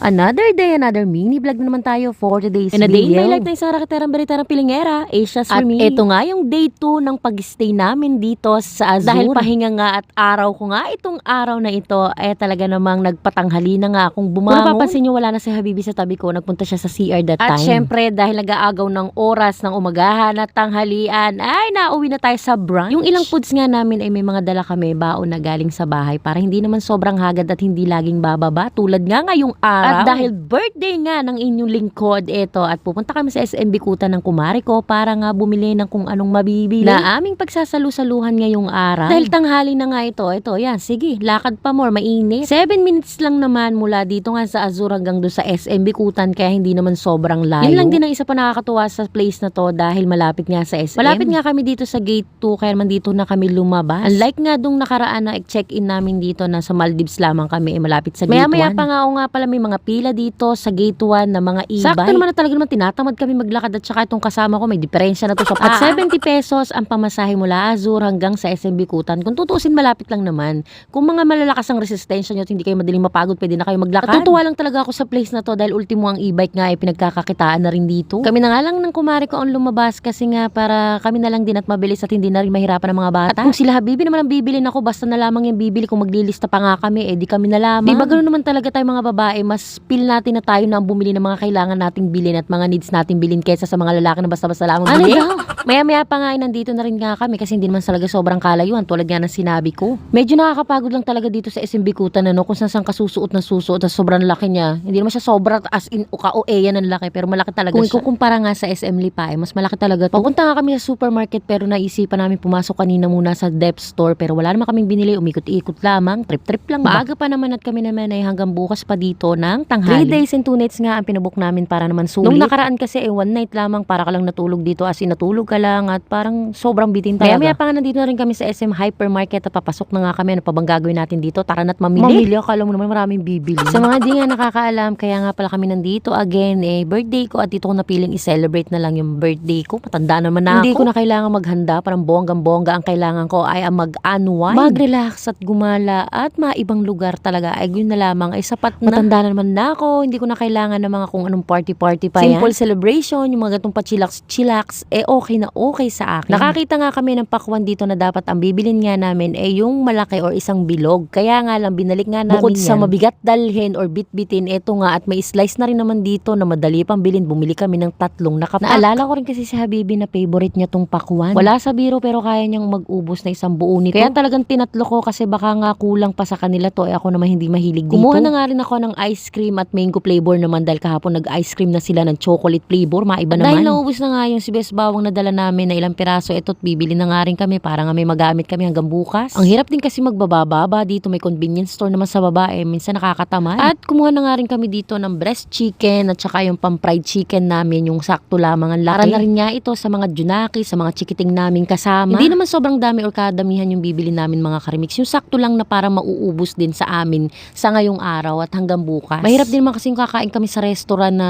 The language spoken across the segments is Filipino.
Another day, another mini vlog na naman tayo for today's And a day in video. my life na isang rakiterang beriterang pilingera, Asia's At for me. ito nga yung day 2 ng pag-stay namin dito sa Azur. Dahil pahinga nga at araw ko nga itong araw na ito, talaga namang nagpatanghali na nga akong Kung bumangon. napapansin nyo, wala na si Habibi sa tabi ko, nagpunta siya sa CR that At time. syempre, dahil nag-aagaw ng oras ng umagahan at tanghalian, ay nauwi na tayo sa brunch. Yung ilang foods nga namin ay may mga dala kami, baon na galing sa bahay para hindi naman sobrang hagad at hindi laging bababa tulad nga ngayong araw. At dahil birthday nga ng inyong lingkod, at pupunta kami sa SM Bikutan ng kumari ko para nga bumili ng kung anong mabibili na aming pagsasalu-saluhan ngayong araw. Dahil tanghali na nga ito, yan, sige, lakad pa more, mainit. 7 minutes lang naman mula dito nga sa Azur hanggang doon sa SM Bikutan, kaya hindi naman sobrang layo. Yun lang din ang isa pa nakakatuwa sa place na to dahil malapit nga sa SM. Malapit nga kami dito sa gate 2, kaya naman dito na kami lumabas. Unlike nga dung nakaraan na check-in namin dito na sa Maldives lamang kami, malapit sa gate 1. Maya-maya pa nga nga pala may mga pila dito sa gate 1 na mga e-bike. Sakto naman na talaga naman tinatamad kami maglakad at saka itong kasama ko may diferensya na to sa At 70 pesos ang pamasahe mula Azur hanggang sa SM Bikutan. Kung tutuusin, malapit lang naman. Kung mga malalakas ang resistensya nyo at hindi kayo madaling mapagod, pwede na kayo maglakad. At tutuwa lang talaga ako sa place na to dahil ultimo ang e-bike nga ay pinagkakakitaan na rin dito. Kami na nga lang ng kumari ko ang lumabas kasi nga para kami na lang din at mabilis at hindi na rin mahirapan ng mga bata. At kung sila Habibi naman ang bibilin ako, basta na lamang yung bibili. Kung maglilista pa nga kami, di kami na lamang. Diba ganoon naman talaga tayo mga babae, mas feel natin na tayo na ang bumili ng mga kailangan nating bilhin at mga needs nating bilhin kaysa sa mga lalaki na basta-basta lamang Ano bilhin. daw? Maya-maya pa nga nandito na rin nga kami kasi hindi naman talaga sobrang kalayuan tulad nga ng sinabi ko. Medyo nakakapagod lang talaga dito sa SM Bikutan kung saan kasusuot na susuot at sobrang laki niya. Hindi naman siya sobra as in yan ang laki pero malaki talaga Kung siya. Kung ikukumpara nga sa SM Lipa, mas malaki talaga to. Papunta nga kami sa supermarket pero naisipan namin pumasok kanina muna sa depth store pero wala naman kaming binili, umikot-ikot lamang, trip-trip lang. Maaga pa naman at kami naman ay hanggang bukas pa dito ng tanghali. 3 days and 2 nights nga ang pinabook namin para naman sulit. Nung nakaraan kasi 1 night lamang para ka lang natulog dito as in natulog ka lang at parang sobrang bitin talaga. Maya pa nga nandito na rin kami sa SM Hypermarket at papasok na nga kami. Ano pa bang gagawin natin dito? Tara na't mamili. Mamili, akala mo naman maraming bibili. Sa mga di nga nakakaalam, kaya nga pala kami nandito again, birthday ko at dito ko napiling i-celebrate na lang yung birthday ko. Matanda naman na ako. Hindi ko na kailangan maghanda, parang bonggang-bongga. Ang kailangan ko ay mag-unwind, mag-relax at gumala at maibang lugar talaga. Ay yun na lamang, ay sapat na. Matanda na naman na ako, hindi ko na kailangan ng mga kung anong party-party pa yan. Simple celebration, yung mga gatong pa-chillax, okay na okay sa akin. Nakakita nga kami ng pakwan dito na dapat ang bibilin nga namin yung malaki or isang bilog. Kaya nga lang binalik nga namin bukod yan. Sa mabigat dalhin or bitbitin, eto nga at may slice na rin naman dito na madali pang bilhin. Bumili kami ng 3 nakapak. Naalala ko rin kasi si Habibi na favorite niya tong pakwan. Wala sa biro pero kaya niyang mag-ubos na isang buo nito. Kaya talagang tinatlo ko kasi baka nga kulang pa sa kanila to. Ako naman hindi mahilig dito. Kumuha na nga rin ako ng ice cream at mango flavor naman dahil kahapon nag-ice cream na sila ng chocolate flavor. Maiba naman. Dahil naubos na nga yung si Best Bawang na dala namin na ilang piraso, eto't bibili na nga rin kami para nga may magamit kami hanggang bukas. Ang hirap din kasi magbababa dito, may convenience store naman sa baba, minsan nakakatamad. At kumuha na nga rin kami dito ng breast chicken at saka yung pang-fried chicken namin, yung sakto lamang ang laki. Para na rin nga ito sa mga junaki, sa mga chikiting namin kasama. Hindi naman sobrang dami or kadamihan yung bibili namin mga karimix. Yung sakto lang na para mauubos din sa amin sa ngayong araw at hanggang bukas. Mahirap din naman kasi kakain kami sa restaurant na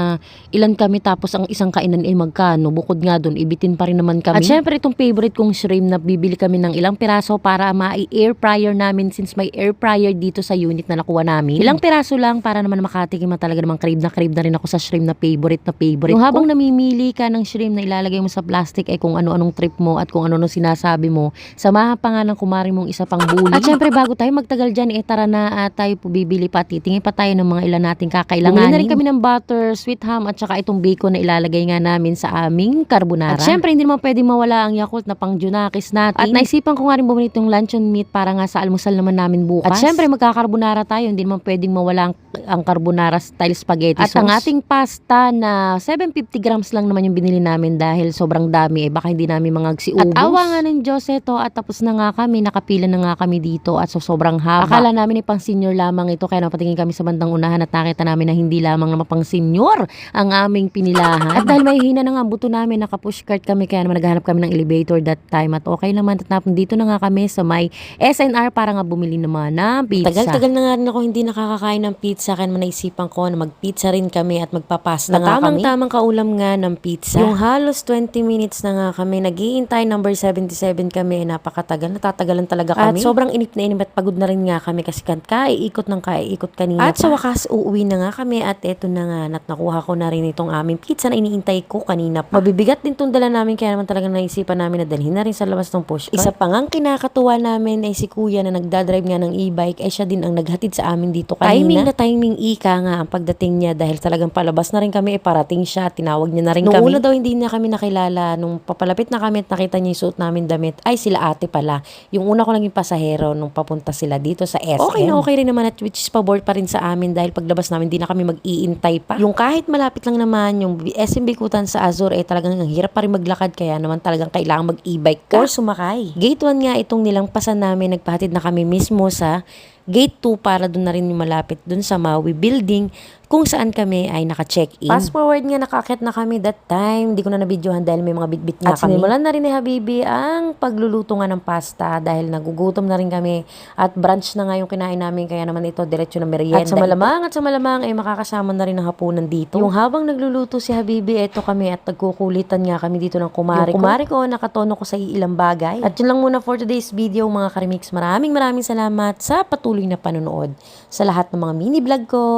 ilan kami tapos ang isang kainan ay magkano. Bukod nga doon, ibitin pa rin naman kami. At syempre itong favorite kong shrimp na bibili kami ng ilang piraso para ma-air fryer namin since may air fryer dito sa unit na nakuha namin. Ilang piraso lang para naman makatikim na talaga namang crave na rin ako sa shrimp na favorite na favorite. Yung habang namimili ka ng shrimp na ilalagay mo sa plastic ay kung ano-anong trip mo at kung ano-anong sinasabi mo, samahan pa nga ng kumari mong isa pang bully. At syempre bago tayo magtagal dyan, tara na tayo po bibili pa, titingin pa tayo ng mga ilan nating kakailanganin. Bumili na rin kami ng butter, sweet ham at saka itong bacon na ilalagay nga namin sa aming carbonara. At syempre hindi naman pwedeng mawala ang Yakult na pang junakis natin. At naisipan ko nga rin bumili itong luncheon meat para nga sa almusal naman namin bukas. At syempre magkakarbonara tayo, hindi naman pwedeng mawala ang carbonara style spaghetti sauce. At ang ating pasta na 750 grams lang naman yung binili namin dahil sobrang dami, baka hindi namin magsiubos. At awa nga ng Diyos at tapos na nga kami, nakapila na nga kami dito at so sobrang haba. Akala namin pang senior lamang ito kaya napatingin kami sa bandang unahan at nakita namin na hindi lamang naman pang senior ang aming pinilahan. At dahil may hina na nga ang buto namin, naka-push cart kami kaya naman naghahanap kami ng elevator that time at okay naman at dito na nga kami sa may SNR para nga bumili naman ng pizza. Tagal-tagal na nga rin ako hindi nakakakain ng pizza kaya naman naisipan ko na mag-pizza rin kami at magpapasta nga kami. Tamang kaulam nga ng pizza. Yung halos 20 minutes na nga kami, nag-iintay number 77 kami, napakatagal, natatagalan talaga kami. At sobrang inip na inip at pagod na rin nga kami kasi kaiikot ng kaiikot kanina. At sa wakas, uuwi na nga kami at eto na nga, nakuha ko na rin itong aming pizza na iniintay ko kanina pa. Mabibigat din itong dala namin kaya naman talagang naisipan namin na dalhin na rin sa labas ng push cart. Isa pa ngang kinakatuwa namin ay si kuya na nagdadrive nga ng e-bike ay siya din ang naghatid sa amin dito kanina. Timing ika nga ang pagdating niya dahil talagang palabas na rin kami, parating siya, tinawag niya na rin kami. Nung una daw hindi na kami nakilala, nung papalapit na kami at nakita niya yung suot namin damit, ay sila ate pala. Yung una ko naging pasahero nung papunta sila dito sa SM. Okay na okay rin naman at which is pabor pa rin sa amin dahil paglabas namin di na kami mag-iintay pa. Yung kahit malapit lang naman yung SM Bikutan sa Azur talagang ang hirap pa rin maglakad kaya naman talagang kailangan mag-e-bike ka or sumakay. Gate 1 nga itong nilampasan namin, nagpahatid na kami mismo sa Gate 2 para doon na rin yung malapit doon sa Maui Building kung saan kami ay naka-check-in. Fast forward nga, nakakit na kami that time. Hindi ko na nabidyohan dahil may mga bitbit nga kami. At sinimulan na rin ni Habibi ang pagluluto nga ng pasta dahil nagugutom na rin kami. At brunch na nga yung kinain namin kaya naman ito diretso na merienda. At sa malamang ay makakasama na rin ng hapunan dito. Yung habang nagluluto si Habibi, eto kami at nagkukulitan nga kami dito ng kumari ko. Yung kumari ko, nakatono ko sa ilang bagay. At yun lang muna for today's video mga karimix. Maraming salamat sa patuloy na panonood sa lahat ng mga mini vlog ko.